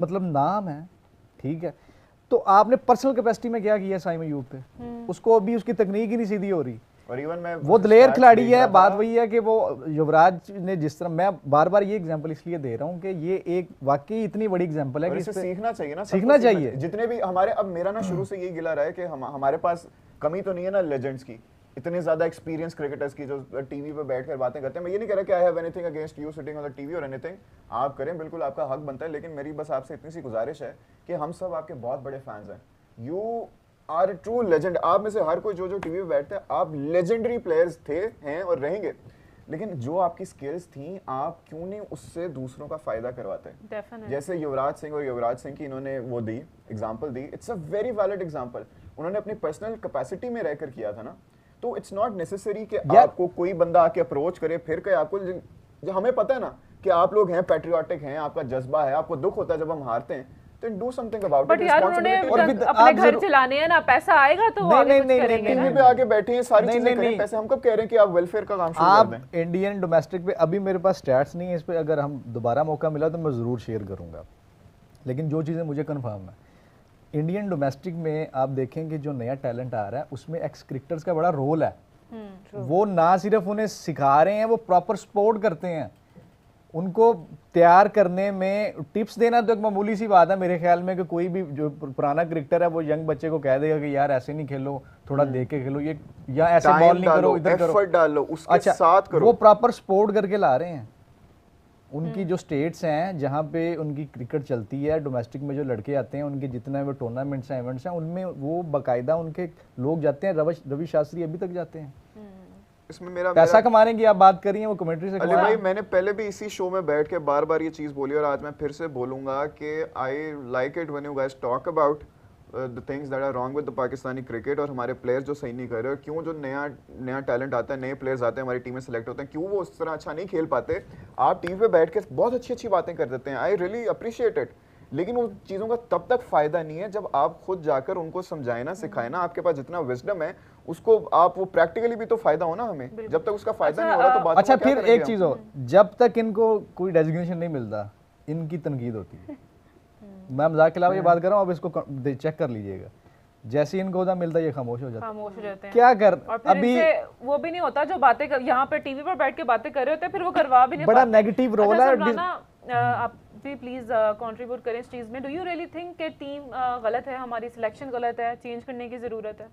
मतलब नाम है, ठीक है, तो आपने पर्सनल कैपेसिटी में क्या किया साइम अयूब पे? उसको अभी उसकी तकनीक ही नहीं सीधी हो रही। और इवन मैं वो दलेर खिलाड़ी है। बात वही है कि वो युवराज ने जिस तरह, मैं बार बार ये एग्जांपल इसलिए दे रहा हूँ कि ये एक वाकई इतनी बड़ी एग्जांपल है कि इससे सीखना चाहिए ना, सीखना चाहिए। जितने भी हमारे, अब मेरा ना शुरू से यही गिला रहा है कि हमारे पास कमी तो नहीं है ना लेजेंड्स की, इतने ज्यादा एक्सपीरियंस क्रिकेटर्स की जो टीवी पे बैठकर बातें करते हैं। मैं ये नहीं कह रहा कि I have anything against you sitting on the TV और एनीथिंग, आप करें, बिल्कुल आपका हक बनता है, लेकिन मेरी बस आपसे इतनी सी गुजारिश है कि हम सब आपके बहुत बड़े फैंस हैं। You are true legend. आप में से हर कोई जो टीवी पे बैठते हैं, आप लेजेंडरी प्लेयर्स थे, हैं और रहेंगे, लेकिन जो आपकी स्किल्स थी, आप क्यों नहीं उससे दूसरों का फायदा करवाते हैं? जैसे युवराज सिंह और युवराज सिंह की इन्होंने वो दी एग्जांपल दी, it's a very valid example. उन्होंने अपनी पर्सनल कैपेसिटी में रहकर किया था ना, तो इट्स नॉट नेसेसरी कि आपको कोई बंदा आके अप्रोच करे फिर कहे आपको। जो हमें पता है ना कि आप लोग हैं, पैट्रियोटिक हैं, आपका जज्बा है, आपको दुख होता है जब हम हारते हैं, then do something about it। यार उन्होंने अपने घर चलाने हैं ना, पैसा आएगा तो वो आगे कुछ करेंगे ना। टीवी पे आके बैठे हैं, सारी चीजें करें, पैसे हम कब कह रहे हैं कि आप वेलफेयर का काम शुरू कर दें? आप इंडियन डोमेस्टिक पे, अभी मेरे पास स्टैट्स नहीं है इस पे, अगर हम दोबारा मौका मिला तो मैं ज़रूर शेयर करूंगा, लेकिन जो चीज़ें मुझे कन्फर्म है, इंडियन डोमेस्टिक में आप देखें कि जो नया टैलेंट आ रहा है उसमें एक्स क्रिकेटर्स का बड़ा रोल है। वो ना सिर्फ उन्हें सिखा रहे हैं, वो प्रॉपर सपोर्ट करते हैं। उनको तैयार करने में टिप्स देना तो एक मामूली सी बात है मेरे ख्याल में, कि कोई भी जो पुराना क्रिकेटर है वो यंग बच्चे को कह देगा कि यार ऐसे नहीं खेलो, थोड़ा देख के खेलो, ये या ऐसे बॉल नहीं करो, इधर करो, एफर्ट डालो, उसके साथ करो। वो प्रॉपर सपोर्ट करके ला रहे हैं। उनकी जो स्टेट्स हैं जहाँ पे उनकी क्रिकेट चलती है, डोमेस्टिक में जो लड़के आते हैं, उनके जितने वो टूर्नामेंट्स हैं, इवेंट्स हैं, उनमें वो बाकायदा उनके लोग जाते हैं। रवि शास्त्री अभी तक जाते हैं। इसमें मेरा पैसा कमाने की आप बात कर रही हैं, वो कमेंट्री से अली भाई, मैंने पहले भी इसी शो में बैठ के बार बार ये चीज बोली और आज मैं फिर से बोलूंगा कि I like it when you guys talk about the things that are wrong with the Pakistani cricket, और हमारे प्लेयर्स जो सही नहीं कर रहे, और क्यों जो नया टैलेंट आता है, नए प्लेयर्स आते हैं, हमारी टीम में सेलेक्ट होते हैं, क्यों वो उस तरह अच्छा नहीं खेल पाते। आप टीवी पे बैठ के बहुत अच्छी बातें कर देते हैं, आई रियली अप्रिशिएट इट, लेकिन उन चीज़ों का तब तक फायदा नहीं है जब आप खुद जाकर उनको समझाएं ना, सिखाएं ना। आपके पास जितना विजडम है उसको आप वो प्रैक्टिकली भी तो फायदा हो ना हमें, जब तक उसका फायदा नहीं हो रहा तो बात। अच्छा, फिर एक चीज हो, जब तक इनको कोई डेजिग्नेशन नहीं मिलता इनकी तनकीद होती है। मैं मजाक के अलावा ये बात कर रहा हूँ, अब इसको चेक कर लीजिएगा। जैसे ही इनको होता मिलता है ये खामोश हो जाते हैं। क्या कर, अभी वो भी नहीं होता जो बातें यहाँ पे टीवी पर बैठ के बातें कर रहे होते हैं, फिर वो करवा भी नहीं बड़ा नेगेटिव रोल है। आप भी प्लीज कंट्रीब्यूट करें इस चीज में। डू यू रियली थिंक कि टीम गलत है, हमारी सिलेक्शन गलत है, चेंज करने की जरूरत है?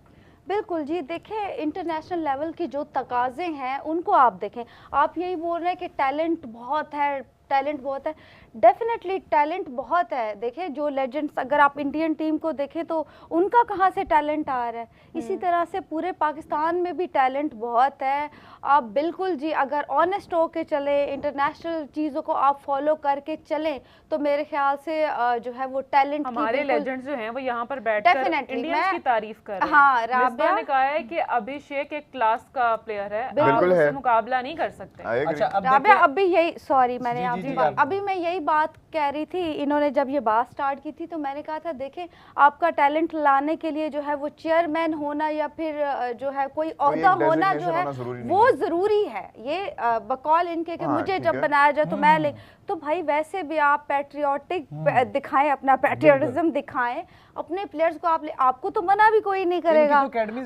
बिल्कुल जी, देखें इंटरनेशनल लेवल की जो तकाजे हैं उनको आप देखें। आप यही बोल रहे हैं कि टैलेंट बहुत है, टैलेंट बहुत है, डेफिनेटली टैलेंट बहुत है। देखें जो लेजेंड्स, अगर आप इंडियन टीम को देखें तो उनका कहाँ से टैलेंट आ रहा है, इसी तरह से पूरे पाकिस्तान में भी टैलेंट बहुत है। आप बिल्कुल जी अगर ऑनेस्ट होके चले, इंटरनेशनल चीज़ों को आप फॉलो करके चलें, तो मेरे ख्याल से जो है वो टैलेंट, हमारे लेजेंड्स जो हैं वो यहाँ पर बैठकर इंडियंस की तारीफ कर रहे हैं। हाँ, राबिया ने कहा है कि अभिषेक एक क्लास का प्लेयर है, बिल्कुल उससे मुकाबला नहीं कर सकते। अच्छा, राबिया अभी यही, सॉरी मैंने अभी मैं यही बात कह रही थी, इन्होंने जब ये बात स्टार्ट की थी तो मैंने कहा था देखें आपका टैलेंट लाने के लिए जो है वो चेयरमैन होना या फिर जो है कोई ओहदा होना जो है वो जरूरी है। ये बकौल इनके कि मुझे जब बनाया जाए तो मैं ले, तो भाई वैसे भी आप पैट्रियोटिक दिखाएं, अपना पैट्रियोटिज्म दिखाएं, अपने प्लेयर्स को आपको तो मना भी कोई नहीं करेगा।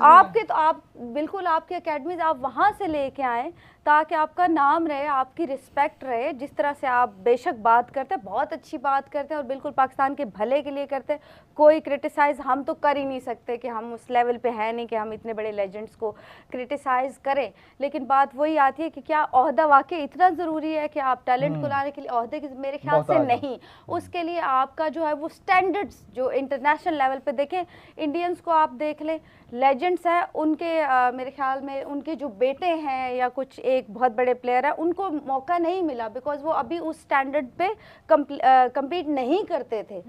आपके तो आप बिल्कुल आपकी एकेडमीज आप वहाँ से लेके आए ताकि आपका नाम रहे, आपकी रिस्पेक्ट रहे। जिस तरह से आप बेशक बात करते हैं, बहुत अच्छी बात करते हैं और बिल्कुल पाकिस्तान के भले के लिए करते हैं, कोई क्रिटिसाइज़ हम तो कर ही नहीं सकते कि हम उस लेवल पे हैं नहीं कि हम इतने बड़े लेजेंड्स को क्रिटिसाइज़ करें। लेकिन बात वही आती है कि क्या ओहदा वाकई इतना ज़रूरी है कि आप टैलेंट को लाने के लिए ओहदे की? मेरे ख्याल से नहीं। उसके लिए आपका जो है वो स्टैंडर्ड्स जो इंटरनेशनल लेवल पे देखें, इंडियंस को आप देख लें, लेजेंड्स हैं उनके, मेरे ख्याल में उनके जो बेटे हैं या कुछ एक बहुत बड़े प्लेयर है, उनको मौका नहीं मिला बिकॉज वो अभी उस स्टैंडर्ड पे कम्पीट नहीं करते थे।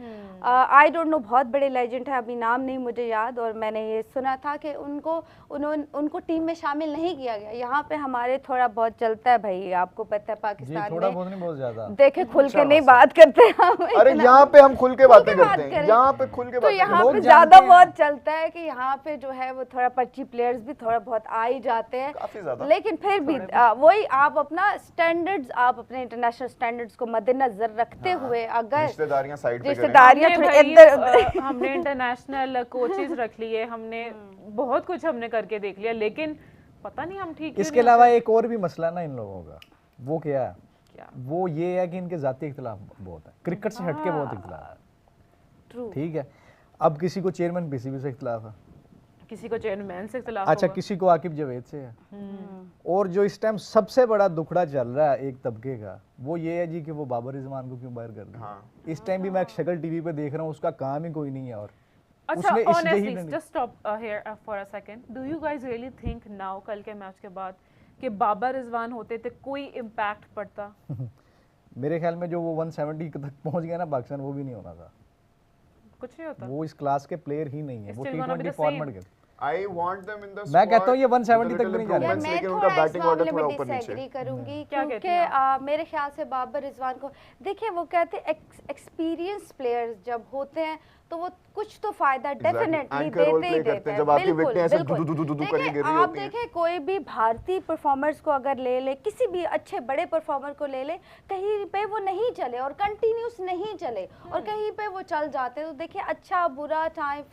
आई डोंट नो, बहुत बड़े लेजेंड है, अभी नाम नहीं मुझे याद, और मैंने ये सुना था कि उनको टीम में शामिल नहीं किया गया। यहाँ पे हमारे थोड़ा बहुत चलता है भाई, आपको पता है पाकिस्तान थोड़ा बहुत नहीं, बहुत ज्यादा देखे खुल के नहीं बात करते हम। अरे यहाँ पे हम खुल के बातें करते हैं, यहाँ पे खुल के तो यहाँ पे ज्यादा बहुत चलता है कि यहाँ पे जो है वो थोड़ा 25 प्लेयर्स भी थोड़ा बहुत आ ही जाते हैं, लेकिन फिर भी वही आप अपना स्टैंडर्ड्स, आप अपने इंटरनेशनल स्टैंडर्ड्स को मद्देनजर रखते हुए अगर रिश्तेदारियां साइड पे करें। रिश्तेदारियां हमने थोड़ी भाई, इधर हमने इंटरनेशनल कोचेस रख लिए, हमने बहुत कुछ हमने करके देख लिया, लेकिन पता नहीं हम ठीक क्यों इसके नहीं अलावा होते। एक और भी मसला ना इन लोगों का, वो क्या है? क्या? वो ये है कि इनके जाती इख्तिलाफ बहुत है, क्रिकेट से हटके बहुत इख्तिलाफ है। ट्रू। ठीक है, अब किसी को चेयरमैन पीसीबी से इख्तिलाफ है, किसी को चेयरमैन से इख्तिलाफ अच्छा होगा। किसी को आकिब जावेद से है, और जो इस टाइम सबसे बड़ा दुखड़ा चल रहा है एक तबके का, वो ये है जी कि वो बाबर रिजवान को क्यों बाहर कर दिया। हाँ। इस टाइम भी मैं एक शक्ल टीवी पे देख रहा हूँ, उसका काम ही कोई नहीं है। और अच्छा, उसने इस honestly, यही just stop here for a second. Do you guys really think now, कल के मैच के बाद, कि बाबर रिजवान होते थे कोई इम्पैक्ट पड़ता? मेरे ख्याल में जो वो 170 तक पहुंच गया ना पाकिस्तान, वो भी नहीं होना था। कुछ नहीं होता। वो इस क्लास के प्लेयर ही नहीं है, वो Still gonna be T20 the format के। I want them in the मैं कहता हूँ ये squad 170 with तक a भी नहीं little जा रहे। यार improvements, मैं लेकिन थोड़ा उनका इस बैटिंग ऑर्डर मामले थोड़ा में ऊपर नीचे। डिसएग्री करूंगी, क्या क्योंकि कहती हैं मेरे ख्याल से बाबर रिजवान को देखिए, वो कहते हैं एक्सपीरियंस प्लेयर्स जब होते हैं तो वो कुछ तो फायदा डेफिनेटली Anchor role देते ही play करते देते हैं, हैं। जब आपकी बिल्कुल, विकेटें ऐसे बिल्कुल। दू-दू-दू-दू करके देखिए, गिर रही आप होती हैं। देखें कोई भी भारतीय परफॉर्मर्स को अगर ले ले, किसी भी अच्छे बड़े परफॉर्मर को ले ले, कहीं पे वो नहीं चले और कंटिन्यूस नहीं चले और कहीं पे वो चल जाते हैं। तो देखिए, अच्छा बुरा टाइम,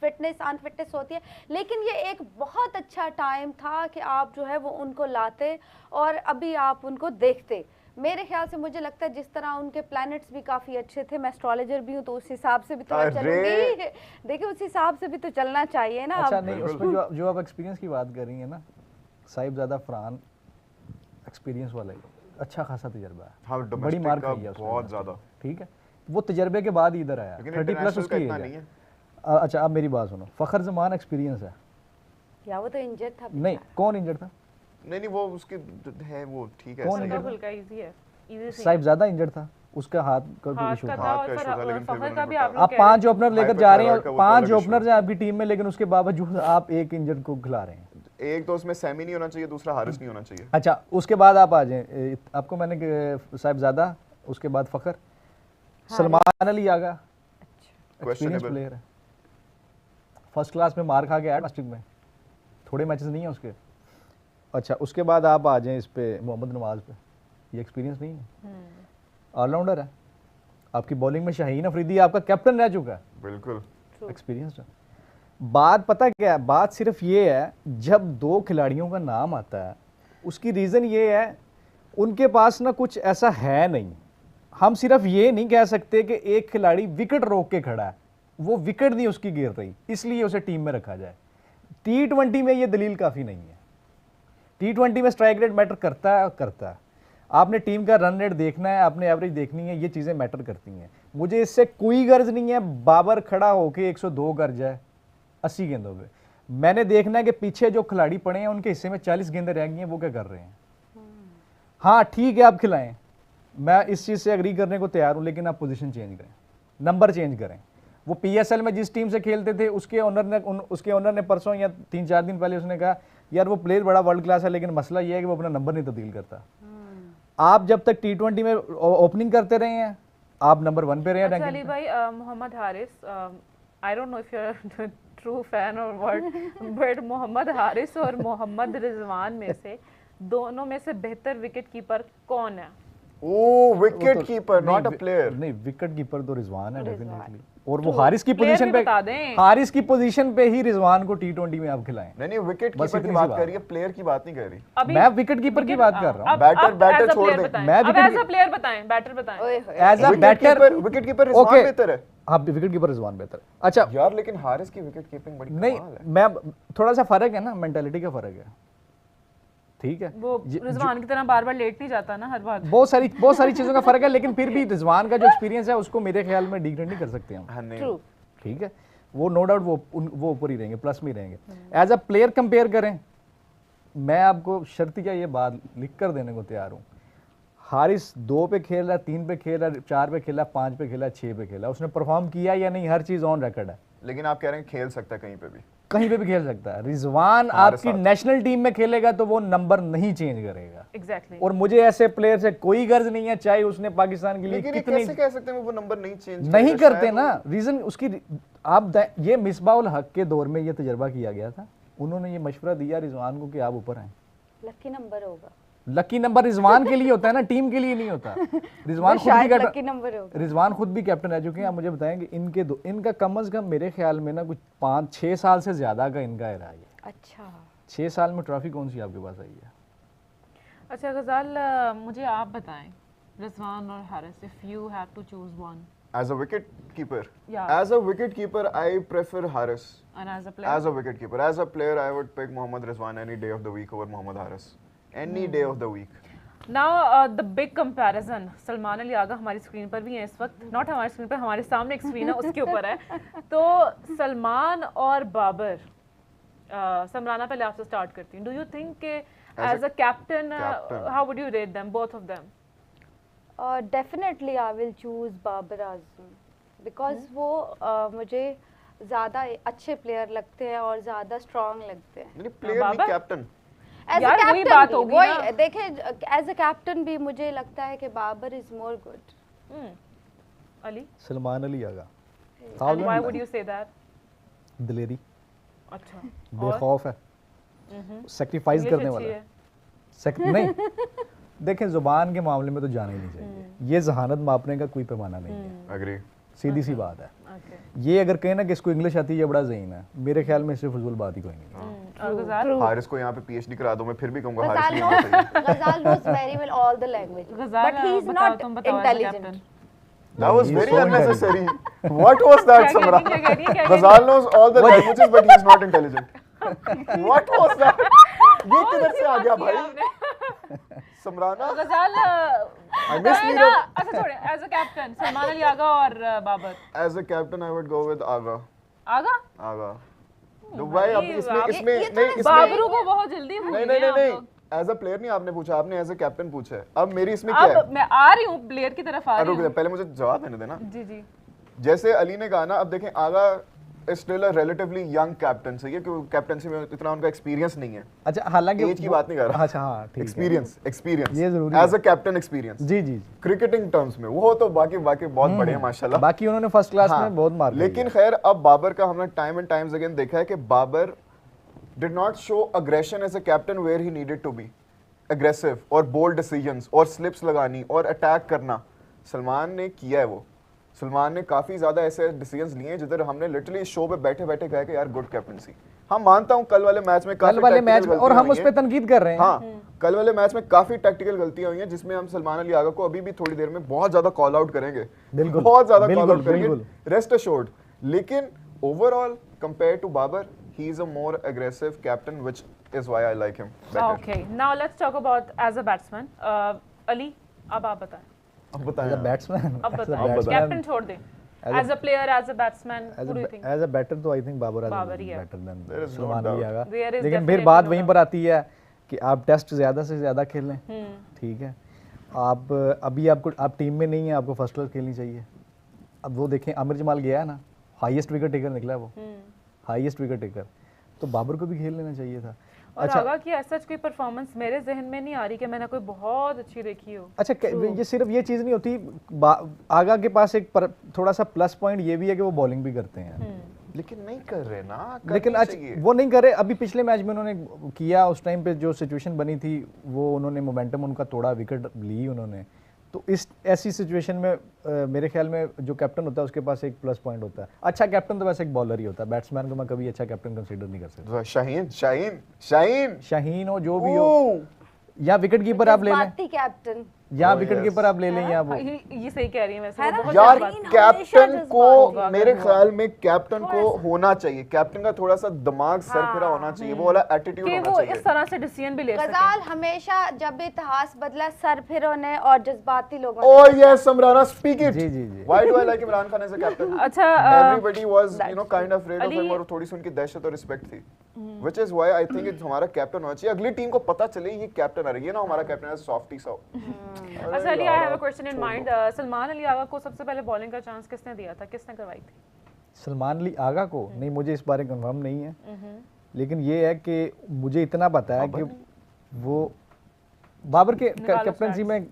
फिटनेस अनफिटनेस होती है, लेकिन ये एक बहुत अच्छा टाइम था कि आप जो है वो उनको लाते और अभी आप उनको देखते। मेरे ख्याल से मुझे लगता है जिस तरह उनके प्लैनेट्स भी काफ़ी अच्छे थे, मैं एस्ट्रोलॉजर भी हूँ तो उस हिसाब से भी तो मैं चलूंगी। देखिए, उस हिसाब से भी तो चलना चाहिए ना। अच्छा अब नहीं, उसमें जो आप एक्सपीरियंस की बात कर रही हैं ना, साहिबजादा फरहान एक्सपीरियंस वाला ही, अच्छा खासा तजर्बा है, हाँ, बड़ी domestic मार का खाई है उसने बहुत ज्यादा। ठीक है, वो तजर्बे के बाद ही इधर आया, लेकिन 30 प्लस international उसकी का इतना एज नहीं है। है। अच्छा अब मेरी बात सुनो, फखर जमान एक्सपीरियंस है। या वो तो इंजर्ड था नहीं, कौन इंजर्ड था? नहीं वो उसके है, वो ठीक है कौन ऐसे। है? हल्का फुल्का इजी है, इजी से साहिबजादा इंजर्ड था, उसका हाथ का कोई हाथ इशू का था। था हाथ और का issue था, लेकिन फिर फखर का उन्होंने भी बताया। आप लोग आप कह 5 रहे ओपनर लेकर जा रहे हैं, Hyperthyroid का वो तो 5 अलग issue ओपनर्स हैं आपकी टीम में, लेकिन उसके बावजूद आप एक इंजर्ड को खिला रहे हैं। एक तो उसमें सेमी नहीं होना चाहिए, दूसरा हारिस नहीं होना चाहिए। अच्छा उसके बाद आप आ जाएं, आपको मैंने साहिबजादा, उसके बाद फखर, सलमान अली आगा, एक्सपीरियंस Questionable। प्लेयर है, फर्स्ट क्लास में मार खा के आया डिस्ट्रिक्ट में, थोड़े मैचेस नहीं है उसके। अच्छा उसके बाद आप आ जाएं इस पे मोहम्मद नवाज पे, ये एक्सपीरियंस नहीं है, ऑलराउंडर है, आपकी बॉलिंग में शाहीन अफरीदी आपका कैप्टन रह चुका है, बिल्कुल। एक्सपीरियंस है। बात पता क्या है, बात सिर्फ ये है, जब दो खिलाड़ियों का नाम आता है उसकी रीज़न ये है उनके पास ना कुछ ऐसा है नहीं। हम सिर्फ ये नहीं कह सकते कि एक खिलाड़ी विकेट रोक के खड़ा है, वो विकेट नहीं उसकी गिर रही इसलिए उसे टीम में रखा जाए। T20 में ये दलील काफ़ी नहीं है। T20 में स्ट्राइक रेट मैटर करता है, आपने टीम का रन रेट देखना है, आपने एवरेज देखनी है, ये चीज़ें मैटर करती हैं। मुझे इससे कोई गर्ज नहीं है बाबर खड़ा होके 102 कर जाए 80 गेंदों पे, मैंने देखना है कि पीछे जो खिलाड़ी पड़े हैं उनके हिस्से में 40 गेंदें रह गई हैं, वो क्या कर रहे हैं। हाँ ठीक है आप खिलाएं, मैं इस चीज़ से एग्री करने को तैयार हूँ, लेकिन आप पोजीशन चेंज करें, नंबर चेंज करें। वो PSL में जिस टीम से खेलते थे उसके ओनर ने परसों या 3-4 दिन पहले उसने कहा यार वो प्लेयर बड़ा वर्ल्ड क्लास है, लेकिन मसला ये है कि वो अपना नंबर नहीं तब्दील करता। आप जब तक T20 में ओपनिंग करते रहे हैं आप नंबर 1 पे रहे हैं अच्छा रैंकिंग अली पे। भाई, Mohammad Haris, I don't know if you are true fan or what, but Mohammad Haris और मोहम्मद रिजवान में से दोनों में से बेहतर विकेट कीपर कौन है? ओ विकेट कीपर, नहीं, नॉट अ प्लेयर। नहीं विकेट कीपर तो रिजवान है रिजवान। डेफिनेटली, और वो हारिस की Player पोजीशन भी पे, बता दें। हारिस की पोजीशन पे ही रिजवान को T20 में आप खिलाएं। नहीं विकेट बस कीपर की इतनी बात सी कर रही है, प्लेयर की बात नहीं कर रही। अभी मैं विकेट कीपर की बात कर रहा हूँ। बैटर छोड़ दे। मैं अब wicket एज अ प्लेयर बताएं, बैटर बताएं। ओए होए। As a batter wicket keeper Rizwan बेहतर है। हाँ विकेट कीपर रिजवान बेहतर है। अच्छा यार लेकिन हारिस की विकेट कीपिंग बड़ी नहीं, कमाल है। मैं थोड़ा सा फर्क है ना, मेंटालिटी का फर्क है, ठीक है। वो रिजवान की तरह बार बार लेट नहीं जाता ना हर बार। बहुत सारी चीजों का फर्क है, लेकिन फिर भी रिजवान का जो एक्सपीरियंस है उसको मेरे ख्याल में डिग्रेड नहीं कर सकते हम। हाँ नहीं ट्रू। ठीक है, वो नो डाउट वो ऊपर ही रहेंगे, प्लस में ही रहेंगे। एज अ प्लेयर कंपेयर करें, मैं आपको शर्तिया ये बात लिख कर देने को तैयार हूँ, हारिस 2 पे खेल रहा है, 3 पे खेल रहा है, 4 पे खेला, 5 पे खेला, 6 पे खेला, उसने परफॉर्म किया या नहीं, हर चीज ऑन रिकॉर्ड है। लेकिन आप कह रहे हैं खेल सकता है कहीं पे भी। कहीं पे भी खेल सकता है। रिजवान हमारे आपकी साथ। नेशनल टीम में खेलेगा तो वो नंबर नहीं चेंज करेगा, एग्जैक्टली। और मुझे ऐसे प्लेयर से कोई गर्ज नहीं है, चाहे उसने पाकिस्तान के लिए लेकिन ये कितनी कैसे कह सकते हैं वो नंबर नहीं चेंज नहीं करते ना। रीजन उसकी ये मिसबाउल हक के दौर में ये तजर्बा किया गया था, उन्होंने ये मशवरा दिया रिजवान को कि आप ऊपर आए। लकी नंबर होगा। लकी नंबर रिजवान के लिए होता है ना, टीम के लिए नहीं होता। रिजवान खुद भी लकी नंबर होगा। रिजवान खुद भी कैप्टन रह चुके हैं। आप मुझे बताएं कि इनका कम से कम मेरे ख्याल में ना कुछ 5-6 साल से ज्यादा का इनका रहा है। अच्छा 6 साल में ट्रॉफी कौन सी आपके पास आई है? अच्छा गजाल, मुझे आप बताएं, रिजवान और Haris, if you have to choose one. As a wicket keeper, Yeah. as a wicket keeper, I prefer Haris. And as a player? As a wicket keeper, as a player, I would pick Mohammad Rizwan any day of the week over Mohammad Haris. Any day of the week. Now the big comparison, Salman Ali Agha हमारी screen पर भी है इस वक्त, not हमारी screen पर, हमारे सामने एक स्क्रीन है उसके ऊपर है। तो सलमान और बाबर, समराना पहले आपसे स्टार्ट करती हूँ। डू यू थिंक के as a captain how would you rate them, both of them? Definitely I will choose Babar Azam because वो मुझे ज़्यादा अच्छे प्लेयर लगते हैं और ज़्यादा स्ट्रॉन्ग लगते हैं। नहीं प्लेयर नहीं कैप्टन। एज अ यार वही बात होगी ना। वही देखें, एज अ कैप्टन भी मुझे लगता है कि Babar is more good. Ali, Salman Ali Agha. and why would you say that? दिलेरी, अच्छा, बेखौफ है, सेक्रीफाइस करने वाला है। नहीं देखें, जुबान के मामले में तो जाना ही नहीं चाहिए, ये जहानत मापने का कोई पैमाना नहीं है। Agree. सीधी सी बात है। Okay. ये अगर कहें ना कि इसको इंग्लिश आती है, ये बड़ा ज़हीन है, मेरे ख्याल में इससे फजूल बात ही कोई नहीं है। और गजाल, हारिस को यहाँ पे PhD करा दो, मैं फिर भी कहूँगा Ghazal हारिस नहीं होना चाहिए। Ghazal knows very well all the languages, गजाल, but he is बताओ, not तुम बताओ as a intelligent. captain। That was He is very so unnecessary. What was that, क्या Samra? कह रही है? Ghazal knows all the languages, but he is not intelligent. What was that? ये किधर से आ गया भाई? समराना। गजाल, I miss नहीं Neerav. ना, अच्छा छोड़े, as a captain Salman Ali Agha और Babar. As a captain, I would go with Aga. Agha? Aga. तो भाई अब इसमें इसमें ये नहीं इसमें बाबरू को बहुत जल्दी भूल नहीं गए नहीं आप नहीं लोग। एज अ प्लेयर नहीं आपने पूछा, आपने एज अ कैप्टन पूछा है। अब मेरी इसमें क्या है? अब मैं आ रही हूँ प्लेयर की तरफ, आ रही रुक हूँ। जा, पहले मुझे जवाब देने देना। जी जी। जैसे अली ने कहा ना, अब देखें Agha is still a relatively young captain, सही है, क्योंकि कैप्टनसी में इतना उनका एक्सपीरियंस नहीं है। अच्छा, हालांकि एज की बात नहीं कर रहा। अच्छा हाँ ठीक है, एक्सपीरियंस ये जरूरी एज अ कैप्टन एक्सपीरियंस जी जी। क्रिकेटिंग टर्म्स में वो तो बाकी बहुत बड़े हैं माशाल्लाह। बाकी उन्होंने फर्स्ट क्लास हाँ, में बहुत मार लेकिन खैर अब बाबर का हमने टाइम एंड टाइम्स अगेन देखा है कि Babar did not show aggression as a captain where he needed to be aggressive और बोल्ड डिसीजंस और स्लिप्स लगानी और अटैक करना सलमान ने किया है। वो सलमान ने काफी ज्यादा ऐसे डिसीजंस लिए हैं जिधर हमने लिटरली शो पे बैठे बैठे कहा कि यार गुड कैप्टनसी। हाँ मानता हूँ कल वाले मैच में कल वाले मैच में, और हम उस पर तनकीद कर रहे हैं। हाँ कल वाले मैच में काफी टैक्टिकल गलतियां हुई हैं जिसमें हम सलमान अली आगा को अभी भी थोड़ी देर में बहुत ज्यादा कॉल आउट करेंगे, बिल्कुल, बहुत ज्यादा कॉल बिल्कुल, आउट करेंगे, बिल्कुल। Rest assured. लेकिन overall compare to Babar he is a more aggressive captain, which is why I like him better. Okay, now let's talk about as a batsman. Ali, अब आप बताएं। अब बताएं एज अ बैट्समैन, अब बताएं, कैप्टन छोड़ दें। As a player, as a batsman, who do you think? As a batter तो आई थिंक बाबर बाबर ही है। Better There then is no Salman Ali doubt. Agha. There is लेकिन फिर definitely बात no वहीं doubt. पर आती है कि आप टेस्ट ज्यादा से ज्यादा खेलें, ठीक है, आप अभी आप टीम में नहीं है, आपको फर्स्ट क्लास खेलनी चाहिए। अब वो देखें, आमिर जमाल गया है ना, हाईएस्ट विकेट टेकर निकला है वो, हाईएस्ट विकेट टेकर, तो बाबर को भी खेल लेना चाहिए था। और आगा की ऐसा कोई परफॉर्मेंस मेरे जहन में नहीं आ रही कि मैंने कोई बहुत अच्छी देखी हो। अच्छा, ये सिर्फ ये चीज़ नहीं होती, आगा के पास एक थोड़ा सा प्लस पॉइंट ये भी है कि वो बॉलिंग भी करते हैं, लेकिन नहीं कर रहे ना, लेकिन आज वो नहीं कर रहे। अभी पिछले मैच में उन्होंने किया, उस टाइम पे जो सिचुएशन बनी थी वो उन्होंने मोमेंटम उनका तोड़ा, विकेट ली उन्होंने। तो इस ऐसी सिचुएशन में मेरे ख्याल में जो कैप्टन होता है उसके पास एक प्लस पॉइंट होता है। अच्छा कैप्टन तो वैसे एक बॉलर ही होता है, बैट्समैन को मैं कभी अच्छा कैप्टन कंसीडर नहीं कर सकता। शाहीन हो जो भी हो, या विकेट कीपर आप ले लें, कैप्टन या विकेट कीपर आप ले लें, या वो ये सही कह रही है वैसे, वो बहुत यार जज्बाती है। कैप्टन को होगा, मेरे अगर ख्याल में कैप्टन को होना चाहिए, कैप्टन का थोड़ा सा दिमाग सरफिरा होना चाहिए, वो वाला एटीट्यूड कि होना वो चाहिए। इस तरह से डिसीजन भी ले सके। गजाल हमेशा जब भी इतिहास बदला सरफिरों ने और जज्बाती लोगों ने। Oh yes, Samrana, speak it. Ji, ji, ji. Why do I like Imran Khan as a captain? अच्छा, Everybody was, you know, kind of afraid of Ali- him, और थोड़ी सी उनकी दहशत और रिस्पेक्ट थी, which is why I think it's हमारा captain होना चाहिए। अगली टीम को पता चले ये कैप्टन आ रही है ना, हमारा कैप्टन है सॉफ्टी सा। अच्छा Ali, I have a question in mind. Salman Ali Agha को सबसे पहले बॉलिंग का चांस किसने दिया था, किसने करवाई थी? सलमान अली आगा को नहीं, मुझे इस बारे कंफर्म नहीं है, लेकिन ये है कि मुझे इतना पता है कि वो बाबर के कैप्टनसी में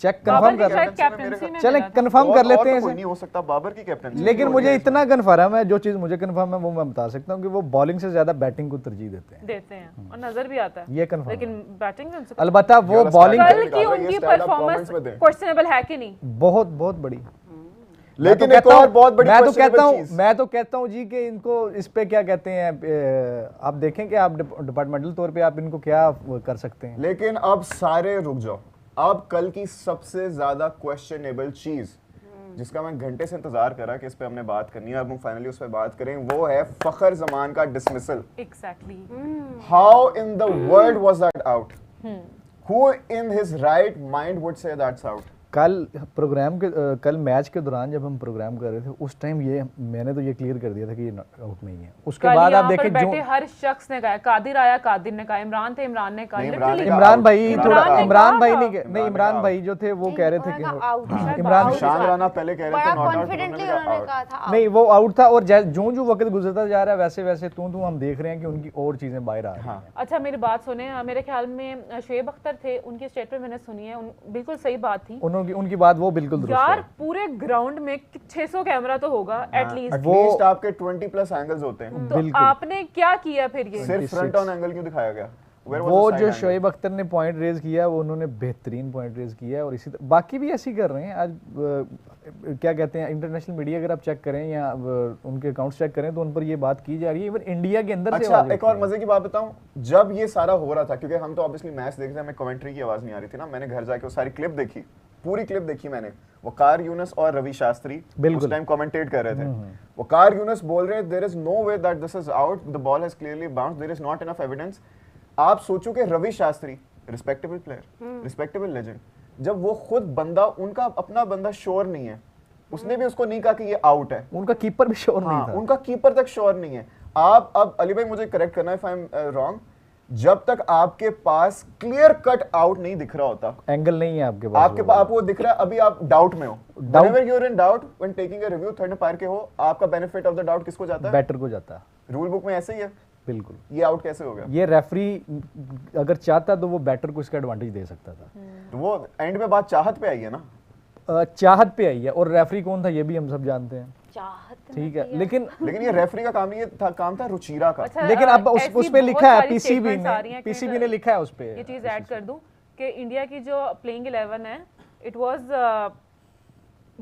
चेक कंफर्म कर शायद कैप्टनसी में चलें मिला था। कंफर्म कर लेते हैं कोई इसे। नहीं हो सकता बाबर की कैप्टनसी। लेकिन मुझे इतना कंफर्म है, जो चीज़ मुझे कंफर्म है वो मैं बता सकता हूँ कि वो बॉलिंग से ज़्यादा बैटिंग को तरजीह देते हैं और नजर भी आता है ये कंफर्म लेकिन बैटिंग में उनसे अलबत्ता वो बॉलिंग कल की उनकी परफॉर्मेंस क्वेश्चनेबल है कि नहीं? बहुत बहुत बड़ी। लेकिन एक और बहुत बड़ी मैं तो questionable कहता हूँ जी कि इनको इस पे क्या कहते हैं, आप देखें कि आप डिपार्टमेंटल तौर पे आप इनको क्या कर सकते हैं। लेकिन अब सारे रुक जाओ, अब कल की सबसे ज्यादा क्वेश्चनेबल चीज जिसका मैं घंटे से इंतजार कर रहा कि इस पे हमने बात करनी है, अब हम फाइनली उस पे बात करें, वो है फखर जमान का dismissal. Exactly how in the world was that out? Who in his right mind would say that's out? कल मैच के दौरान जब हम प्रोग्राम कर रहे थे उस टाइम ये मैंने तो ये क्लियर कर दिया था कि ये आउट नहीं है। उसके बाद आप देखें जो हर शख्स ने कहा, कादिर आया कादिर ने कहा, इमरान थे इमरान ने कहा, इमरान भाई थोड़ा इमरान भाई नहीं इमरान भाई जो थे वो कह रहे थे कि इमरान शान राना पहले कह रहे थे नॉट आउट, कॉन्फिडेंटली उन्होंने कहा था नहीं वो आउट था। और जो वक्त गुजरता जा रहा है वैसे वैसे तू हम देख रहे हैं कि उनकी और चीजें बाहर आ रही हैं। अच्छा मेरी बात सुने, मेरे ख्याल में शुएब अख्तर थे, उनकी स्टेटमेंट मैंने सुनी है, बिल्कुल सही बात थी उनकी बात वो बिल्कुल दुरुस्त यार। है। पूरे ग्राउंड में 600 कैमरा तो होगा एटलीस्ट, एटलीस्ट आपके 20 प्लस एंगल्स होते हैं। तो आपने क्या किया फिर? ये सिर्फ फ्रंट ऑन एंगल क्यों दिखाया गया? वो जो शोएब अख्तर ने पॉइंट रेज किया वो उन्होंने बेहतरीन पॉइंट रेज किया है और इसी तरह बाकी भी ऐसे ही कर रहे हैं। आज क्या कहते हैं इंटरनेशनल मीडिया अगर आप चेक करें या उनके अकाउंट्स चेक करें तो उन पर ये बात की जा रही है, इवन इंडिया के अंदर से। अच्छा एक और मजे की बात बताऊं, जब ये सारा हो रहा था, क्योंकि हम तो ऑब्वियसली मैच देख रहे थे, हमें कमेंट्री की आवाज नहीं आ रही थी ना, मैंने घर जाके वो सारी क्लिप देखी, पूरी क्लिप देखी मैंने। वकार यूनुस और रवि शास्त्री उस टाइम कमेंटेट कर रहे थे। वकार यूनुस बोल रहे हैं there is no way that this is out, the ball has clearly bounced, there is not enough evidence. आप सोचो कि Ravi Shastri respectable player, respectable legend, जब वो खुद बंदा उनका अपना बंदा श्योर नहीं है, उसने भी उसको नहीं कहा कि ये आउट है, उनका कीपर भी श्योर नहीं था, उनका कीपर तक श्योर नहीं है। आप अब अली भाई मुझे करेक्ट करना इफ आई एम रॉन्ग, जब तक आपके पास क्लियर कट आउट नहीं दिख रहा होता, एंगल नहीं है आपके पास, आपको दिख रहा है, अभी आप डाउट में हो, whenever you are in doubt when taking a review, third umpire के हो, आपका बेनिफिट ऑफ द डाउट किसको जाता है? बैटर को जाता है। रूल बुक में ऐसे ही है बिल्कुल। ये आउट कैसे हो गया? ये रेफरी अगर चाहता तो वो बैटर को इसका एडवांटेज दे सकता था। तो वो एंड में बात चाहत पे आई है ना, चाहत पे आई है, और रेफरी कौन था ये भी हम सब जानते हैं। चाहत ठीक है, लेकिन ये रेफरी का काम नहीं, ये था काम था रुचिरा का। अच्छा, लेकिन अब उस पे लिखा है पीसीबी ने ने लिखा है उस पे, ये चीज ऐड कर दूं कि इंडिया की जो प्लेइंग 11 है, इट वाज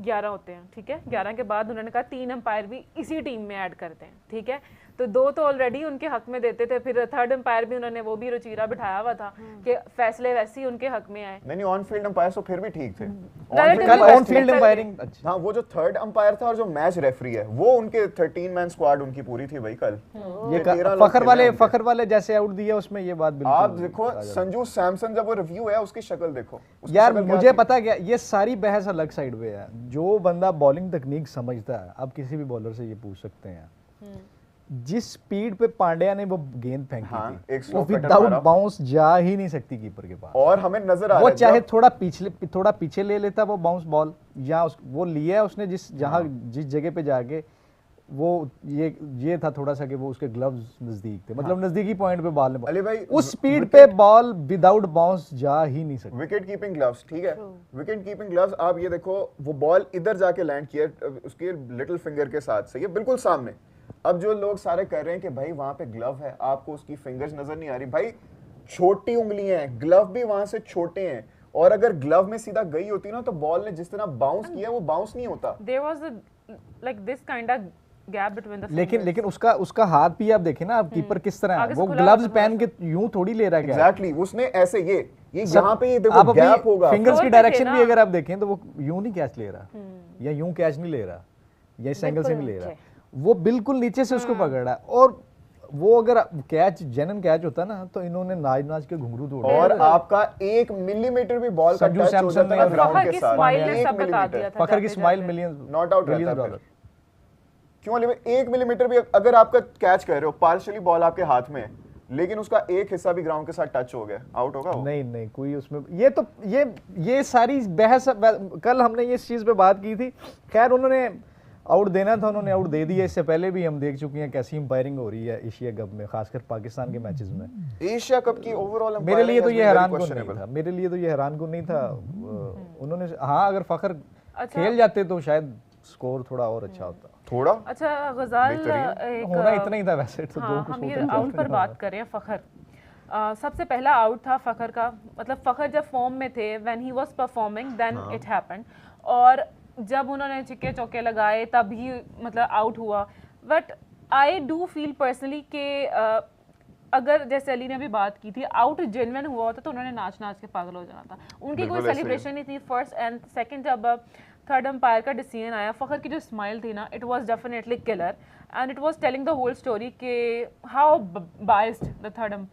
11 होते हैं, ठीक है। 11 के बाद उन्होंने कहा 3 अंपायर भी इसी टीम में ऐड करते हैं, ठीक है। तो 2 तो ऑलरेडी उनके हक में देते थे, फिर थर्ड अंपायर भी उन्होंने वो भी रुचिरा बिठाया हुआ था कि फैसले वैसे ही उनके हक में आए। नहीं ऑन फील्ड अंपायर तो फिर भी ठीक थे, कल ऑन फील्ड अंपायरिंग। हाँ वो जो थर्ड अंपायर था और जो मैच रेफरी है वो उनके 13 मैन स्क्वाड उनकी पूरी थी भाई कल। ये फखर वाले जैसे आउट दिया उसमें ये बात बिल्कुल। आप देखो संजू सैमसन जब वो रिव्यू है उसकी शक्ल देखो यार, मुझे पता क्या, ये सारी बहस अलग साइड पे है। जो बंदा बॉलिंग तकनीक समझता है, आप किसी भी बॉलर से ये पूछ सकते हैं, जिस स्पीड पे पांड्या ने वो गेंद फेंकी थी, वो विदाउट बाउंस जा ही नहीं सकती कीपर के पास। और हमें नजर आ रहा है वो चाहे थोड़ा पीछे ले लेता वो बाउंस बॉल, या वो लिया उसने जिस जगह पे जाके, वो ये था थोड़ा सा कि वो उसके ग्लव्स नजदीक थे, मतलब नजदीकी पॉइंट पे बॉल अली भाई उस स्पीड पे बॉल विदाउट बाउंस जा ही नहीं सकती। विकेट कीपिंग ग्लव्स, ठीक है, विकेट कीपिंग ग्लव्स, आप ये देखो वो बॉल इधर जाके लैंड किया उसके लिटिल फिंगर के साथ से, ये बिल्कुल सामने। अब जो लोग सारे कह रहे हैं कि भाई वहां पे ग्लव है, आपको उसकी फिंगर्स नजर नहीं आ रही, भाई छोटी उंगलियां हैं, ग्लव भी वहां से छोटे हैं, और अगर ग्लव में सीधा गई होती ना तो बॉल ने जिस तरह बाउंस किया वो बाउंस नहीं होता। There was like this kind of gap between the लेकिन उसका हाथ भी आप देखें ना, आप कीपर किस तरह है, वो ग्लव्स पहन के यूं थोड़ी ले रहा है। एग्जैक्टली, उसने ऐसे ये यहाँ पे ये देखो गैप होगा, फिंगर्स की डायरेक्शन भी अगर आप देखें तो वो यूं नहीं कैच ले रहा, या यूं कैच नहीं ले रहा, या इस एंगल से नहीं ले रहा, वो बिल्कुल नीचे से उसको पकड़ रहा है। और वो अगर कैच जेन्युइन कैच होता ना तो इन्होंने नाच के घुंघरू तोड़ और आपका 1 मिलीमीटर भी बॉल का टच हो जाता है ग्राउंड के साथ, फखर की स्माइल मिलियन नॉट आउट $1 क्यों? 1 मिलीमीटर भी अगर आपका कैच कर रहे हो, पार्शियली बॉल आपके हाथ में, लेकिन उसका एक हिस्सा भी ग्राउंड के साथ टच हो गया, आउट होगा वो? नहीं कोई उसमें ये सारी बहस, कल हमने ये इस चीज पे बात की थी। खैर उन्होंने आउट देना था, उन्होंने आउट दे दिया। इससे पहले भी हम देख चुके हैं कैसी एम्पायरिंग हो रही है एशिया कप में, खासकर पाकिस्तान के मैचेस में। एशिया कप की ओवरऑल मेरे लिए तो ये हैरान कुन नहीं था, मेरे लिए तो ये हैरान कुन नहीं था। उन्होंने हाँ अगर फखर खेल जाते तो शायद स्कोर थोड़ा और अच्छा होता। थोड़ा अच्छा गजाल होना इतना ही था वैसे तो। हाँ, हम ये आउट पर बात करें फ़खर। सबसे पहला आउट था फ़खर का, मतलब फ़खर जब फॉर्म में थे, when he was performing then it happened, और जब उन्होंने छिक्के चौके लगाए तब ही मतलब आउट हुआ। But I do feel personally कि अगर जैसे अली ने अभी बात की थी, आउट जेन्युइन हुआ होता तो उन्होंने नाच नाच के पागल हो जाना था। उनकी कोई सेलिब्रेशन नहीं थी। फर्स्ट एंड सेकंड जब थर्ड अंपायर का डिसीजन आया, फ़खर की जो स्माइल थी ना, it was definitely killer and it was telling the whole story के how biased the third umpire